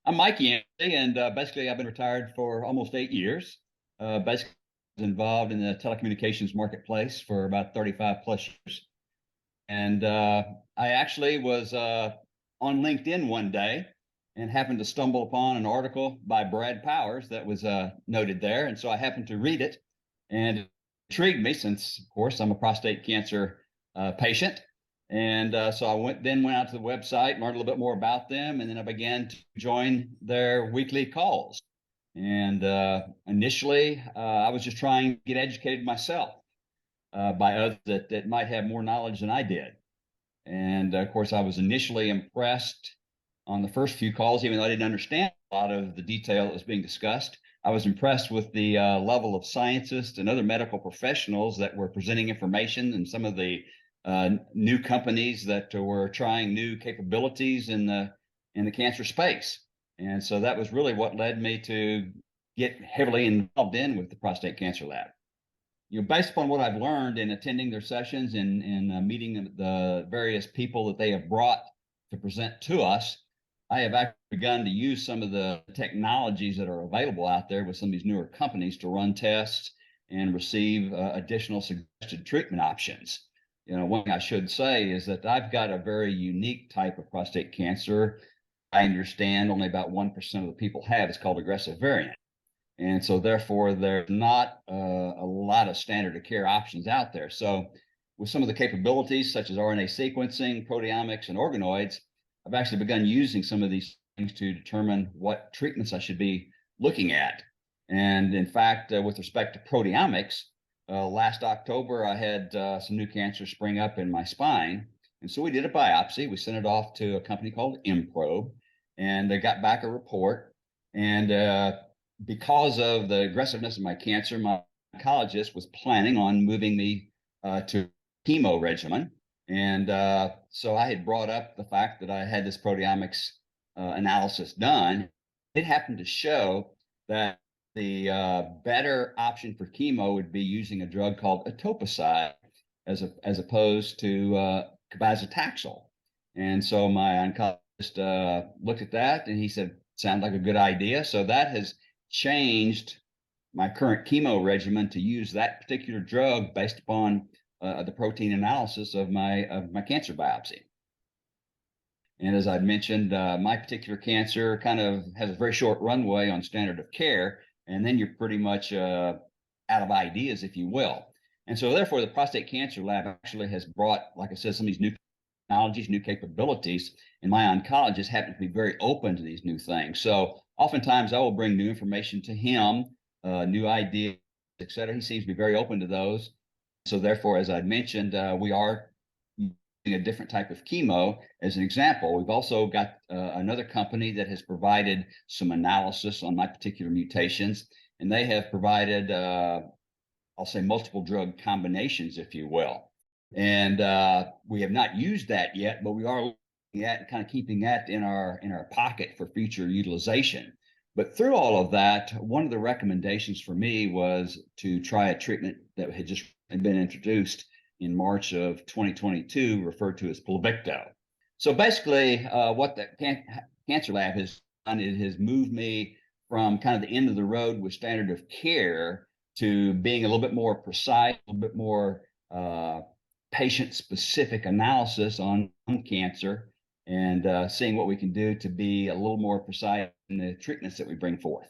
I'm Mike Yancey, and basically I've been retired for almost 8 years. Basically, I was involved in the telecommunications marketplace for about 35 plus years. And I actually was on LinkedIn one day and happened to stumble upon an article by Brad Powers that was noted there. And so I happened to read it, and it intrigued me since, of course, I'm a prostate cancer patient. And so I went out to the website, learned a little bit more about them, and then I began to join their weekly calls. And initially, I was just trying to get educated myself by others that might have more knowledge than I did. And of course, I was initially impressed on the first few calls, even though I didn't understand a lot of the detail that was being discussed. I was impressed with the level of scientists and other medical professionals that were presenting information, and some of the new companies that were trying new capabilities in the cancer space. And so that was really what led me to get heavily involved in with the prostate cancer lab. Based upon what I've learned in attending their sessions and meeting the various people that they have brought to present to us, I have actually begun to use some of the technologies that are available out there with some of these newer companies to run tests and receive additional suggested treatment options. One thing I should say is that I've got a very unique type of prostate cancer. I understand only about 1% of the people have. It's called aggressive variant. And so therefore, there's not a lot of standard of care options out there. So with some of the capabilities such as RNA sequencing, proteomics, and organoids, I've actually begun using some of these things to determine what treatments I should be looking at. And in fact, with respect to proteomics, last October, I had some new cancer spring up in my spine. And so we did a biopsy. We sent it off to a company called Improbe, and they got back a report. And because of the aggressiveness of my cancer, my oncologist was planning on moving me to chemo regimen. And so I had brought up the fact that I had this proteomics analysis done. It happened to show that the better option for chemo would be using a drug called etoposide as opposed to cabazitaxel. And so my oncologist looked at that and he said, sounds like a good idea. So that has changed my current chemo regimen to use that particular drug based upon the protein analysis of my cancer biopsy. And as I'd mentioned, my particular cancer kind of has a very short runway on standard of care, and then you're pretty much out of ideas, if you will. And so therefore, the prostate cancer lab actually has brought, like I said, some of these new technologies, new capabilities, and my oncologist happens to be very open to these new things. So oftentimes I will bring new information to him, new ideas, et cetera. He seems to be very open to those. So therefore, as I mentioned, we are using a different type of chemo as an example. We've also got another company that has provided some analysis on my particular mutations, and they have provided, I'll say, multiple drug combinations, if you will. And we have not used that yet, but we are looking at kind of keeping that in our pocket for future utilization. But through all of that, one of the recommendations for me was to try a treatment that had just been introduced in March of 2022, referred to as Pluvicto. So basically, what the cancer lab has done, it has moved me from kind of the end of the road with standard of care to being a little bit more precise, a little bit more patient-specific analysis on cancer, and seeing what we can do to be a little more precise in the treatments that we bring forth.